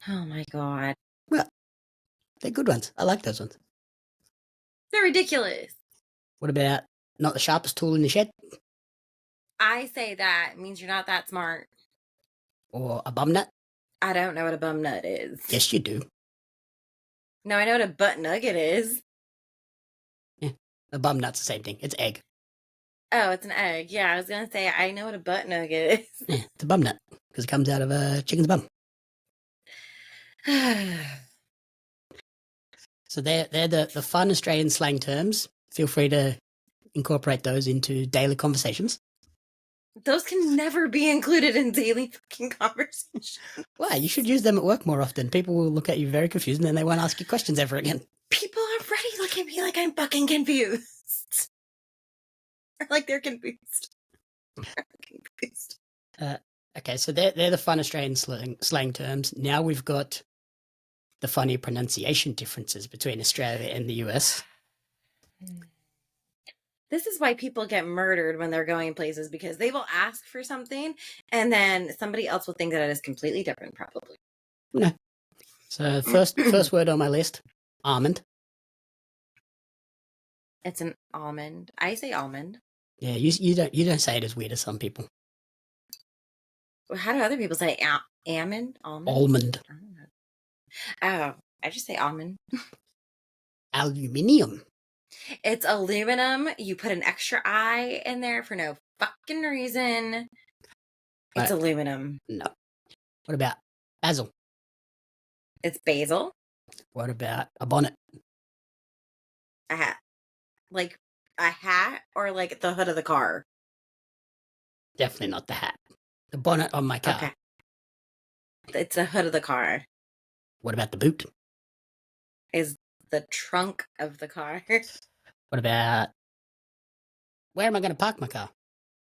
Oh my god.
Well, they're good ones. I like those ones.
They're ridiculous.
What about, not the sharpest tool in the shed?
I say that means you're not that smart.
Or a bum nut?
I don't know what a bum nut is.
Yes, you do.
No, I know what a butt nugget is.
Yeah, a bum nut's the same thing. It's egg.
Oh, it's an egg. Yeah, I was going to say, I know what a butt nugget is.
Yeah, it's a bum nut because it comes out of a chicken's bum. So they're the fun Australian slang terms. Feel free to incorporate those into daily conversations.
Those can never be included in daily fucking conversations.
Why? You should use them at work more often. People will look at you very confused and then they won't ask you questions ever again.
People already look at me like I'm fucking confused. Or like they're confused.
Okay, so they're the fun Australian slang terms. Now we've got the funny pronunciation differences between Australia and the US.
This is why people get murdered when they're going places, because they will ask for something and then somebody else will think that it is completely different, probably.
No. So first word on my list, almond.
It's an almond. I say almond.
Yeah, you don't say it as weird as some people.
How do other people say almond? Almond?
Almond.
I don't know. Oh, I just say almond.
Aluminium.
It's aluminum. You put an extra I in there for no fucking reason. It's aluminum.
No. What about basil?
It's basil.
What about a bonnet?
A hat. Like a hat or like the hood of the car?
Definitely not the hat. The bonnet on my car.
Okay. It's the hood of the car.
What about the boot?
Is the trunk of the car.
What about... Where am I going to park my car?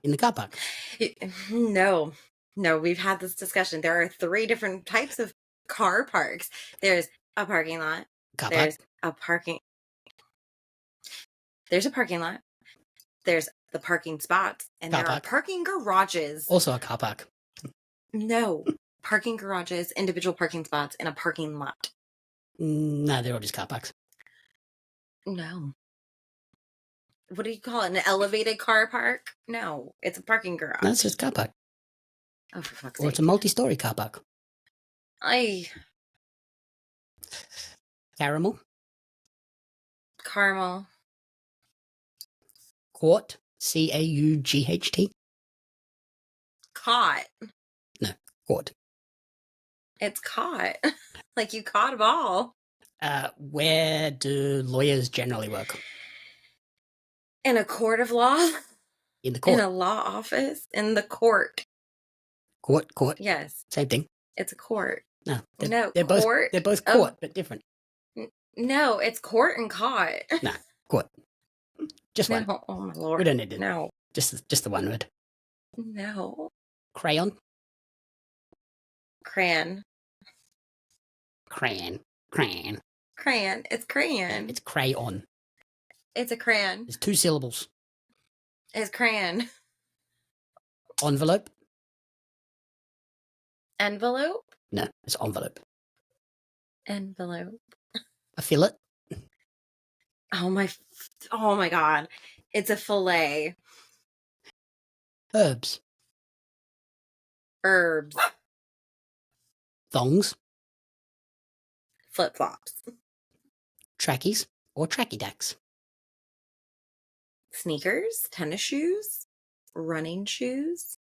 In the car park?
No, we've had this discussion. There are 3 different types of car parks. There's a parking lot.
Car
There's
park?
a parking. There's a parking lot. There's the parking spots, and
Car
there are
park.
parking garages.
Also a car park.
No, parking garages, individual parking spots, and a parking lot.
No, they're all just car parks.
No. What do you call it? An elevated car park? No, it's a parking garage.
No, it's just a car park.
Oh, for fuck's
Or
sake.
it's a multi-story car park. Caramel.
Caramel.
Court. C-A-U-G-H-T.
Caught.
No, court.
It's caught. Like you caught a ball.
Where do lawyers generally work?
In a court of law?
In the court.
In a law office? In the court.
Court.
Yes.
Same thing.
It's a court.
No,
No,
they're
court.
both court, but different.
No, it's court and caught.
No, court. Just one.
No, oh my lord.
We don't need it.
No.
Just the one word.
No.
Crayon.
Crayon.
Crayon.
Crayon. It's crayon.
It's crayon.
It's a crayon.
There's 2 syllables.
It's crayon.
Envelope.
Envelope?
No, it's envelope.
Envelope.
A fillet.
Oh my god. It's a fillet.
Herbs.
Herbs.
Thongs.
Flip-flops.
Trackies or tracky-dacks.
Sneakers. Tennis shoes. Running shoes.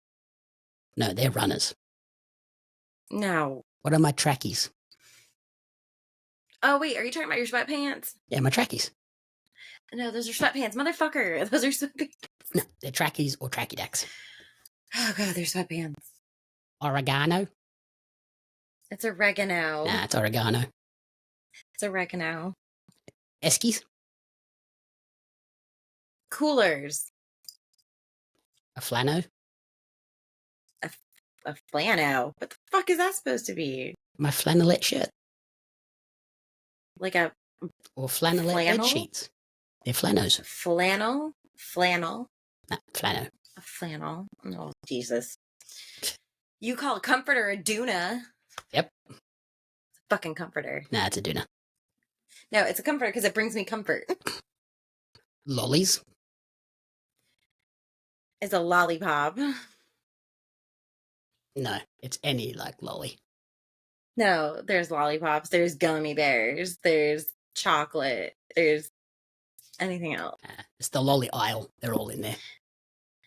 No, they're runners.
No.
What are my trackies?
Oh, wait. Are you talking about your sweatpants?
Yeah, my trackies.
No, those are sweatpants. Motherfucker. Those are sweatpants.
No, they're trackies or tracky-dacks.
Oh, God. They're sweatpants.
Oregano.
It's oregano.
Nah, it's oregano.
It's oregano.
Eskies.
Coolers.
A flannel.
A flannel. What the fuck is that supposed to be?
My flannelette shirt.
Like a
Or flannelette bed
flannel?
sheets. They're flannels.
flannel? Flannel.
No, flannel.
A flannel. Oh, Jesus. You call a comforter a doona.
Yep.
It's a fucking comforter.
Nah, it's a doona.
No, it's a comforter because it brings me comfort.
Lollies.
It's a lollipop.
No, it's any like lolly.
No, there's lollipops. There's gummy bears. There's chocolate. There's anything else.
It's the lolly aisle. They're all in there.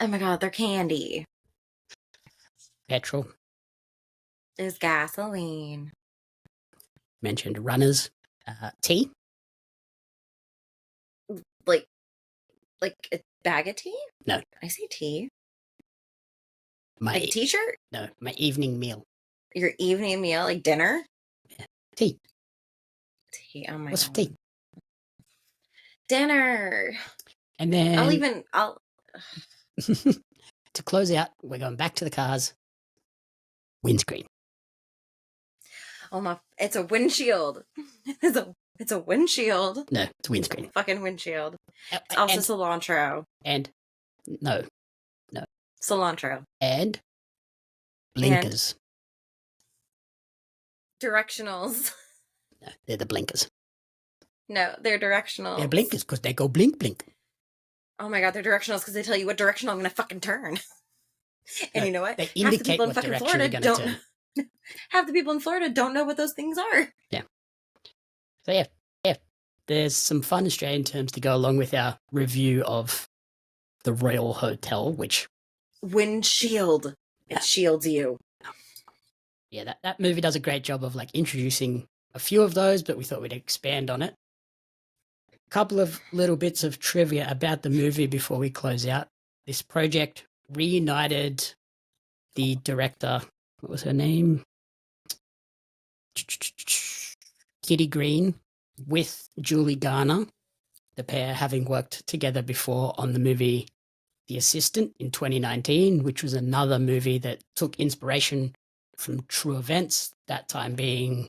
Oh my god, they're candy.
Petrol.
There's gasoline.
Mentioned runners. Tea.
Like a bag of tea?
No.
I see tea.
My
Like a t-shirt?
No, my evening meal.
Your evening meal? Like dinner?
Tea.
Tea. Oh my
What's
god.
for tea?
Dinner.
And then
I'll
to close out, we're going back to the cars. Windscreen.
Oh my, it's a windshield. It's a windshield.
No, it's windscreen.
Fucking windshield. It's also cilantro.
And no.
Cilantro.
And blinkers.
Directionals.
No, they're the blinkers.
No, they're directionals.
They're blinkers because they go blink, blink.
Oh my god, they're directionals because they tell you what direction I'm going to fucking turn. And
No,
you know what?
they indicate what direction you're going to turn.
Half the people in Florida don't know what those things are.
Yeah. So yeah. There's some fun Australian terms to go along with our review of the Royal Hotel, which...
Windshield. It shields you.
Yeah, that movie does a great job of like introducing a few of those, but we thought we'd expand on it. A couple of little bits of trivia about the movie before we close out. This project reunited the director, what was her name? Kitty Green, with Julie Garner, the pair having worked together before on the movie The Assistant in 2019, which was another movie that took inspiration from true events, that time being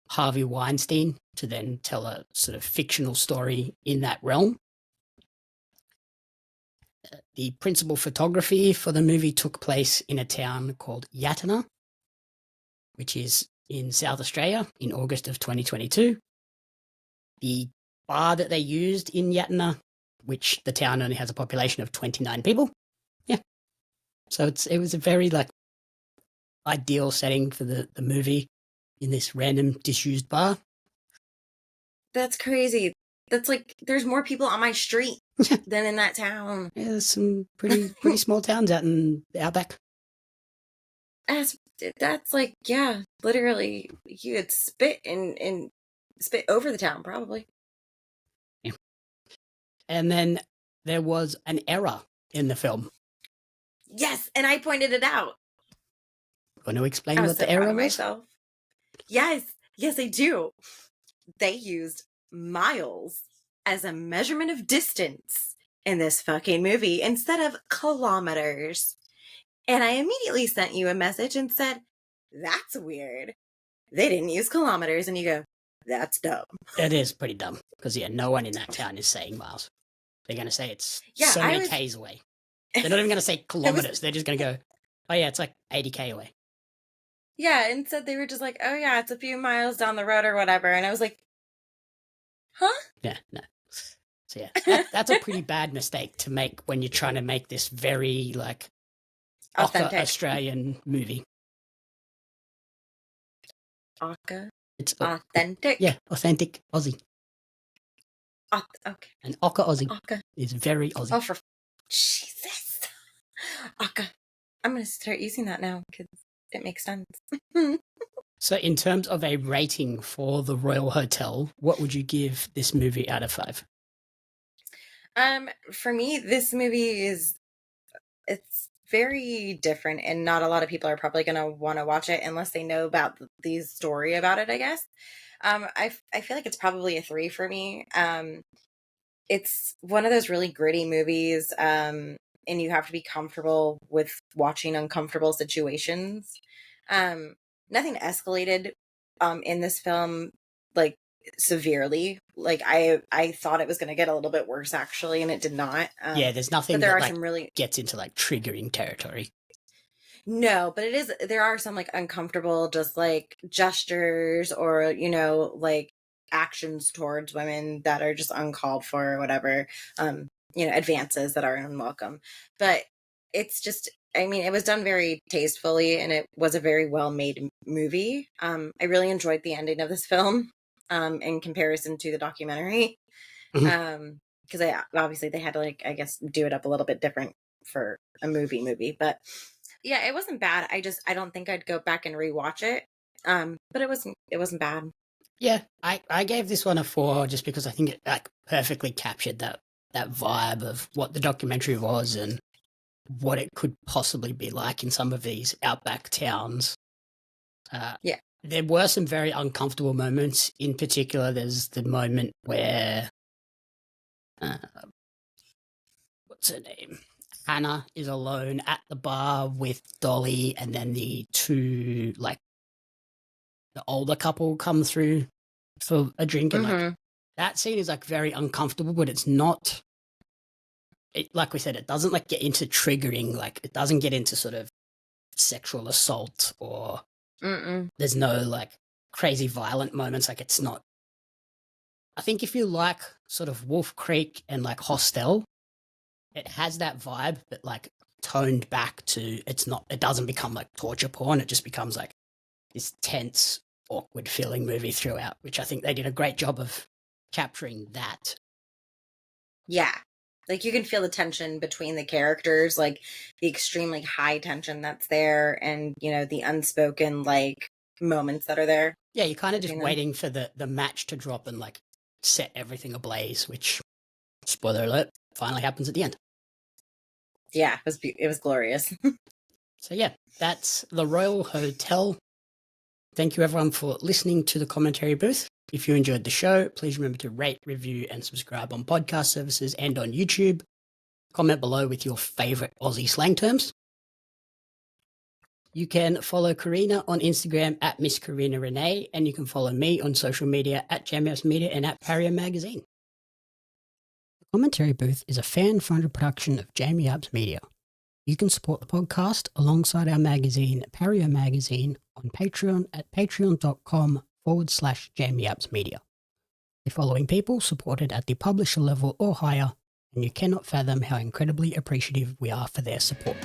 Harvey Weinstein, to then tell a sort of fictional story in that realm. The principal photography for the movie took place in a town called Yatana, which is in South Australia, in August of 2022. The bar that they used in Yatana, which the town only has a population of 29 people. Yeah. So it was a very like ideal setting for the movie, in this random disused bar.
That's crazy. That's like there's more people on my street than in that town.
Yeah, there's some pretty small towns out in the outback.
That's like, yeah, literally you could spit and spit over the town probably.
Yeah. And then there was an error in the film.
Yes, and I pointed it out.
Want to explain
I was
what
so
the error
proud of
was?
myself. Yes, I do. They used miles as a measurement of distance in this fucking movie instead of kilometers. And I immediately sent you a message and said, that's weird. They didn't use kilometers. And you go, that's dumb.
It is pretty dumb, because yeah, no one in that town is saying miles. They're going to say it's so many Ks away. They're not even going to say kilometers. They're just going to go, oh yeah, it's like 80K away.
Yeah, instead they were just like, oh yeah, it's a few miles down the road or whatever. And I was like, huh?
Yeah, no. So yeah, that's a pretty bad mistake to make when you're trying to make this very like
Authentic
Australian movie.
Ocker?
It's
authentic?
Yeah, authentic Aussie.
Okay.
An ocker Aussie
Ocker
is very Aussie.
Oh, for Jesus. Ocker. I'm going to start using that now because it makes sense.
So in terms of a rating for the Royal Hotel, what would you give this movie out of 5?
For me, this movie it's very different, and not a lot of people are probably going to want to watch it unless they know about the story about it, I guess. I feel like it's probably a 3 for me. It's one of those really gritty movies, and you have to be comfortable with watching uncomfortable situations. Nothing escalated in this film like severely. Like I thought it was going to get a little bit worse actually, and it did not.
Yeah, there's nothing
but there
that
are
like,
some really
gets into like triggering territory.
No, but there are some like uncomfortable just like gestures or like actions towards women that are just uncalled for or whatever. Advances that are unwelcome. But it's just, I mean, it was done very tastefully and it was a very well made movie. I really enjoyed the ending of this film in comparison to the documentary. Because obviously they had to like, I guess, do it up a little bit different for a movie. But yeah, it wasn't bad. I don't think I'd go back and rewatch it. But it wasn't bad.
Yeah, I gave this one a 4 just because I think it like perfectly captured that vibe of what the documentary was and what it could possibly be like in some of these outback towns.
Yeah.
There were some very uncomfortable moments. In particular, there's the moment where what's her name? Hanna is alone at the bar with Dolly, and then the two, like, the older couple come through for a drink, and like that scene is like very uncomfortable, but it's not. Like we said, it doesn't like get into triggering. Like it doesn't get into sort of sexual assault or there's no like crazy violent moments. Like it's not. I think if you like sort of Wolf Creek and like Hostel, it has that vibe, but like toned back to it's not. It doesn't become like torture porn. It just becomes like this tense, awkward feeling movie throughout, which I think they did a great job of capturing that.
Yeah. Like, you can feel the tension between the characters, like the extremely high tension that's there, and the unspoken like moments that are there.
Yeah, you're kind of just
between them.
waiting for the match to drop and like set everything ablaze, which, spoiler alert, finally happens at the end.
Yeah, it was glorious.
So yeah, that's the Royal Hotel. Thank you everyone for listening to the commentary booth. If you enjoyed the show, please remember to rate, review, and subscribe on podcast services and on YouTube. Comment below with your favourite Aussie slang terms. You can follow Corrina on Instagram at Miss Corrina Renee, and you can follow me on social media at JamHouse Media and at Pario Magazine. The Commentary Booth is a fan-funded production of Jamie Apps Media. You can support the podcast alongside our magazine, Pario Magazine, on Patreon at patreon.com/Jamie Apps Media. The following people supported at the publisher level or higher, and you cannot fathom how incredibly appreciative we are for their support.